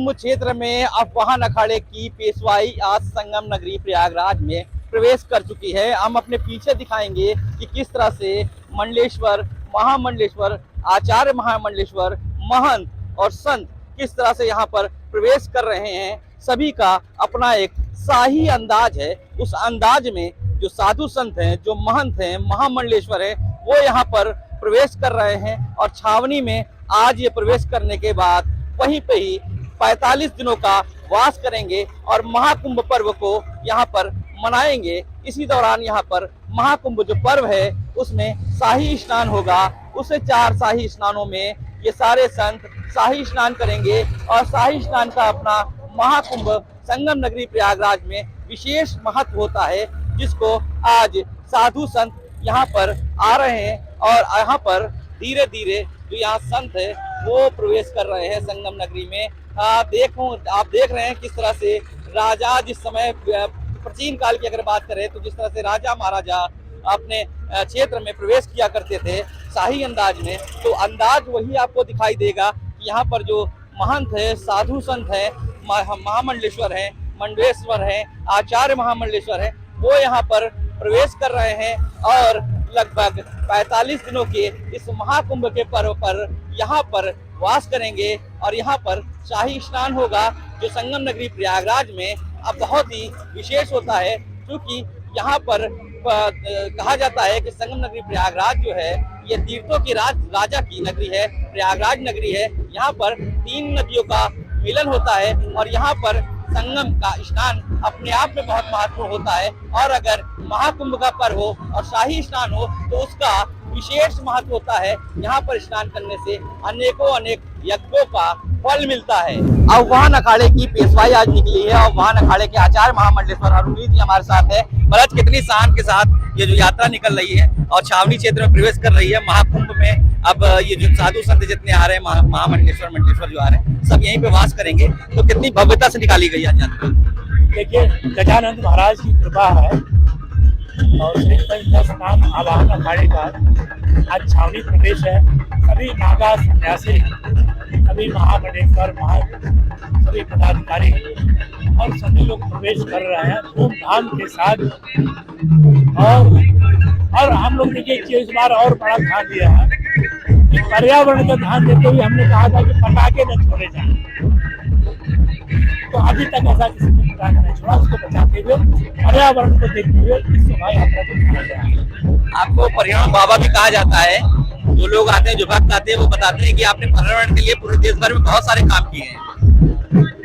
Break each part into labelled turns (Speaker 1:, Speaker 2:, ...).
Speaker 1: महाकुंभ क्षेत्र में अफवाहन अखाड़े की पेशवाई आज संगम नगरी प्रयागराज में प्रवेश कर चुकी है। हम अपने पीछे दिखाएंगे कि किस तरह से मंडलेश्वर, महामंडलेश्वर, आचार्य महामंडलेश्वर, महंत और संत किस तरह से यहाँ पर प्रवेश कर रहे हैं। सभी का अपना एक शाही अंदाज है। उस अंदाज में जो साधु संत हैं, जो महंत हैं, महामंडलेश्वर है, वो यहाँ पर प्रवेश कर रहे हैं। और छावनी में आज ये प्रवेश करने के बाद वहीं पे ही 45 दिनों का वास करेंगे और महाकुंभ पर्व को यहाँ पर मनाएंगे। इसी दौरान यहाँ पर महाकुंभ जो पर्व है उसमें शाही स्नान होगा। उससे 4 शाही स्नानों में ये सारे संत शाही स्नान करेंगे और शाही स्नान का अपना महाकुंभ संगम नगरी प्रयागराज में विशेष महत्व होता है, जिसको आज साधु संत यहाँ पर आ रहे हैं और यहाँ पर धीरे धीरे जो यहाँ संत है वो प्रवेश कर रहे हैं संगम नगरी में। आप देख रहे हैं किस तरह से राजा, जिस समय प्राचीन काल की अगर बात करें तो जिस तरह से राजा महाराजा अपने क्षेत्र में प्रवेश किया करते थे शाही अंदाज में, तो अंदाज वही आपको दिखाई देगा कि यहाँ पर जो महंत है, साधु संत है, महामंडलेश्वर है, मंडलेश्वर है, आचार्य महामंडलेश्वर है, वो यहाँ पर प्रवेश कर रहे हैं और लगभग 45 दिनों के इस महाकुंभ के पर्व पर यहाँ पर वास करेंगे और यहाँ पर शाही स्नान होगा, जो संगम नगरी प्रयागराज में अब बहुत ही विशेष होता है। क्योंकि यहाँ पर कहा जाता है कि संगम नगरी प्रयागराज जो है ये तीर्थों की राजा की नगरी है, प्रयागराज नगरी है। यहाँ पर 3 नदियों का मिलन होता है और यहाँ पर संगम का स्नान अपने आप में बहुत महत्वपूर्ण होता है। और अगर महाकुंभ का पर्व हो और शाही स्नान हो तो उसका विशेष महत्व होता है। यहाँ पर स्नान करने से अनेक यज्ञों का फल मिलता है। अफवाहन अखाड़े की पेशवाई आज निकली है। अफवाहन अखाड़े के आचार्य महामंडलेश्वर अरुणजीत जी हमारे साथ है। महाराज, कितनी शान के साथ ये जो यात्रा निकल रही है और छावनी क्षेत्र में प्रवेश कर रही है महाकुंभ में। अब ये जो साधु संत जितने आ रहे हैं, महामंडलेश्वर, मंडलेश्वर जो आ रहे हैं, सब यहीं पे वास करेंगे, तो कितनी भव्यता से निकाली गई है।
Speaker 2: देखिए, गजानंद महाराज की कृपा है और श्री पंच नाम आवाहन अखाड़े का आज छावनी प्रदेश है। सभी नागा सन्यासी, सभी महामंडलेश्वर, सभी पदाधिकारी और सभी लोग प्रवेश कर रहे हैं धूमधाम के साथ। और हम लोग देखिए इस बार और बड़ा ध्यान दिया है कि पर्यावरण का ध्यान देते हुए हमने कहा था कि पटाखे न छोड़े जाएं। तो अभी तक ऐसा किसी ने पटाखा नहीं छोड़ा। उसको बचाते हुए, पर्यावरण को देखते हुए इस शोभा यात्रा को किया गया।
Speaker 1: आपको पर्यावरण बाबा भी कहा जाता है। जो लोग आते हैं, जो भक्त आते हैं, वो बताते हैं कि आपने पर्यावरण के लिए पूरे देश भर में बहुत सारे काम किए हैं।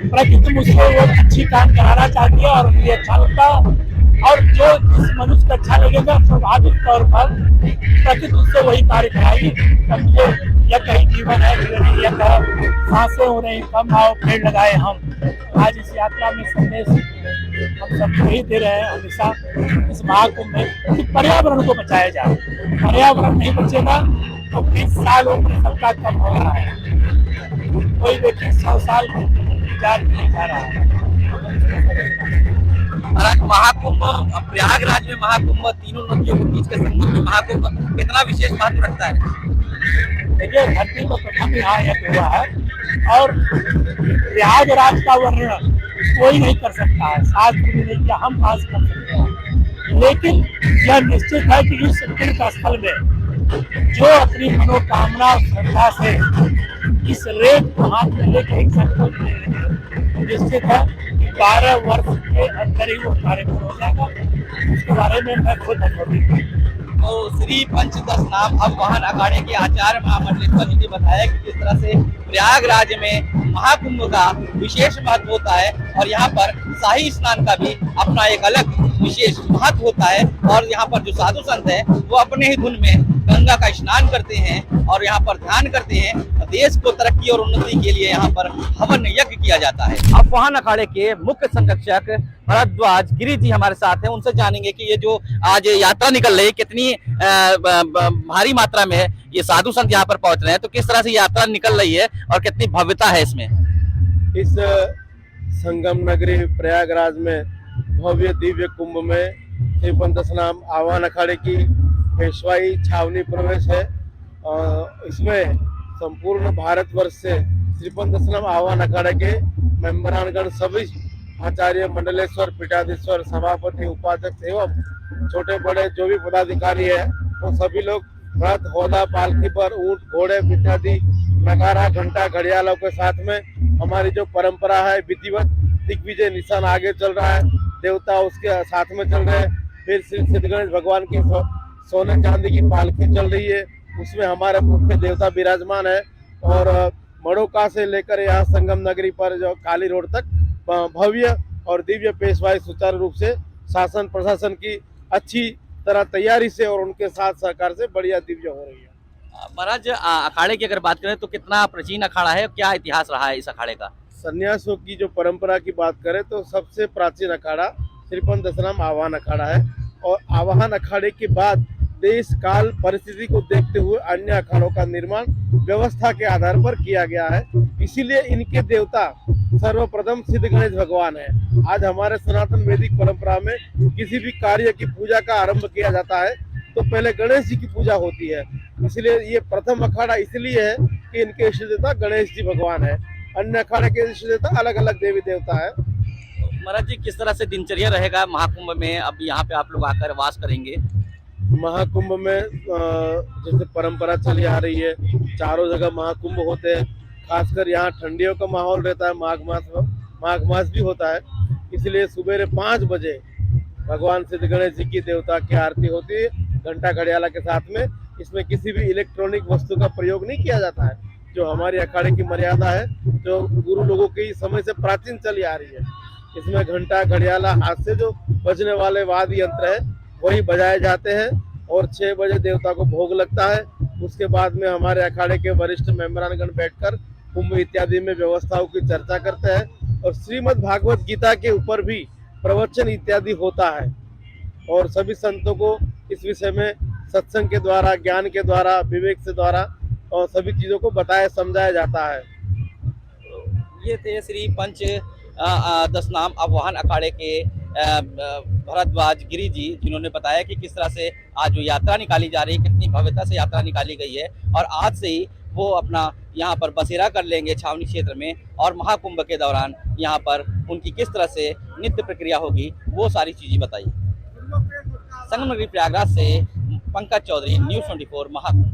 Speaker 2: प्रकृति मुझको वो अच्छी काम कराना चाहती है और मुझे अच्छा लगता है। और जो जिस मनुष्य को अच्छा लगेगा स्वाभाविक तौर पर प्रकृति उससे वही कार्य कराएगी। समझे, यह कहीं जीवन है, यह सांसें हो रही, कम आओ पेड़ लगाए। हम आज इस यात्रा में संदेश हम सबको ही दे रहे हैं हमेशा इस महाकुंभ में कि पर्यावरण को बचाया जाए। पर्यावरण नहीं बचेगा तो 20 सालों में सबका कम हो रहा है। कोई व्यक्ति 100 साल गुजार नहीं जा रहा है।
Speaker 1: महाकुंभ, प्रयागराज में महाकुंभ, तीनों नदियों के बीच के संगम में महाकुंभ कितना विशेष महत्व रखता है?
Speaker 2: देखिए, धरती पर प्रथम यहाँ यज्ञ हुआ है और प्रयागराज का वर्णन कोई नहीं कर सकता है, शास्त्र भी नहीं किया, हम पास कर सकते हैं। लेकिन यह निश्चित है कि इस तीर्थ स्थल में जो अपनी मनोकामना श्रद्धा से इस रेत को हाथ में लेके एक संकल्प ले, निश्चित है 12 वर्ष के अंदर ही वो कार्यक्रम हो जाएगा। उसके बारे में मैं खुद अनुभवी।
Speaker 1: तो श्री पंचदश नाम अफवाहन अखाड़े के आचार्य महामंडलेश्वर जी ने बताया कि किस तरह से प्रयागराज में महाकुंभ का विशेष महत्व होता है और यहाँ पर शाही स्नान का भी अपना एक अलग विशेष महत्व होता है। और यहाँ पर जो साधु संत है वो अपने ही धुन में गंगा का स्नान करते हैं और यहाँ पर ध्यान करते हैं। देश को तरक्की और उन्नति के लिए यहाँ पर हवन यज्ञ किया जाता है। अफवाहन अखाड़े के मुख्य संरक्षक भरद्वाज गिरी जी हमारे साथ हैं। उनसे जानेंगे कि ये जो आज यात्रा निकल रही है कितनी भारी मात्रा में ये साधु संत यहाँ पर पहुंच रहे हैं, तो किस तरह से यात्रा निकल रही है और कितनी भव्यता है इसमें?
Speaker 3: इस संगम नगरी प्रयागराज में भव्य दिव्य कुंभ में श्री पंचदश नाम आवाहन अखाड़े की पेशवाई छावनी प्रवेश है। इसमें संपूर्ण भारतवर्ष से श्री पंचदश नाम आवाहन अखाड़े के मेंबरानगण सभी आचार्य, मंडलेश्वर, पीठाधीश्वर, सभापति, उपाध्यक्ष एवं छोटे बड़े जो भी पदाधिकारी है वो सभी लोग रथ, होदा, पालकी पर ऊंट, घोड़े इत्यादि नगारा, घंटा, घड़ियालों के साथ में हमारी जो परंपरा है विधिवत दिग्विजय निशान आगे चल रहा है, देवता उसके साथ में चल रहे हैं। फिर श्री सिद्ध गणेश भगवान की सोने चांदी की पालकी चल रही है, उसमें हमारे मुख्य देवता विराजमान है। और मड़ोका से लेकर यहाँ संगम नगरी पर जो काली रोड तक भव्य और दिव्य पेशवाई सुचारू रूप से शासन प्रशासन की अच्छी तरह तैयारी से और उनके साथ सहकार से बढ़िया दिव्य हो रही है।
Speaker 1: महाराज, अखाड़े की अगर बात करें तो कितना प्राचीन अखाड़ा है, क्या इतिहास रहा है इस अखाड़े का?
Speaker 3: सन्यासों की जो परंपरा की बात करें तो सबसे प्राचीन अखाड़ा श्रीपंत दशनाम आवाहन अखाड़ा है। और आवाहन अखाड़े के बाद देश काल परिस्थिति को देखते हुए अन्य अखाड़ों का निर्माण व्यवस्था के आधार पर किया गया है। इसीलिए इनके देवता सर्वप्रथम सिद्ध गणेश भगवान है। आज हमारे सनातन वैदिक परंपरा में किसी भी कार्य की पूजा का आरंभ किया जाता है तो पहले गणेश जी की पूजा होती है। इसलिए ये प्रथम अखाड़ा इसलिए है कि इनके इष्ट देवता गणेश जी भगवान है। अन्य अखाड़े के इष्ट देवता अलग अलग देवी देवता है।
Speaker 1: महाराज जी, किस तरह से दिनचर्या रहेगा महाकुंभ में? अब यहाँ पे आप लोग आकर वास करेंगे।
Speaker 3: महाकुंभ में जैसे परंपरा चली आ रही है, चारों जगह महाकुंभ होते हैं। खासकर यहाँ ठंडियों का माहौल रहता है, माघ मास भी होता है। इसलिए सुबह 5 बजे भगवान सिद्ध गणेश जी की देवता की आरती होती है घंटा घड़ियाला के साथ में। इसमें किसी भी इलेक्ट्रॉनिक वस्तु का प्रयोग नहीं किया जाता है, जो हमारी अखाड़े की मर्यादा है, जो गुरु लोगों के समय से प्राचीन चली आ रही है। इसमें घंटा घड़ियाला हाथ से जो बजने वाले वाद्य यंत्र है वही बजाए जाते हैं और 6 बजे देवता को भोग लगता है। उसके बाद में हमारे अखाड़े के वरिष्ठ मेंबरानगण बैठकर कुंभ इत्यादि में व्यवस्थाओं की चर्चा करते हैं और श्रीमद् भागवत गीता के ऊपर भी प्रवचन इत्यादि होता है। और सभी संतों को इस विषय में सत्संग के द्वारा, ज्ञान के द्वारा, विवेक से द्वारा और सभी चीजों को बताया समझाया जाता है।
Speaker 1: ये थे श्री पंच दशनाम आवाहन अखाड़े के भरद्वाज गिरी जी, जिन्होंने बताया कि किस तरह से आज जो यात्रा निकाली जा रही है, कितनी भव्यता से यात्रा निकाली गई है। और आज से ही वो अपना यहाँ पर बसेरा कर लेंगे छावनी क्षेत्र में, और महाकुंभ के दौरान यहाँ पर उनकी किस तरह से नित्य प्रक्रिया होगी वो सारी चीजें बताई। संगम नगरी प्रयागराज से पंकज चौधरी, न्यूज़ 24 महाकुंभ।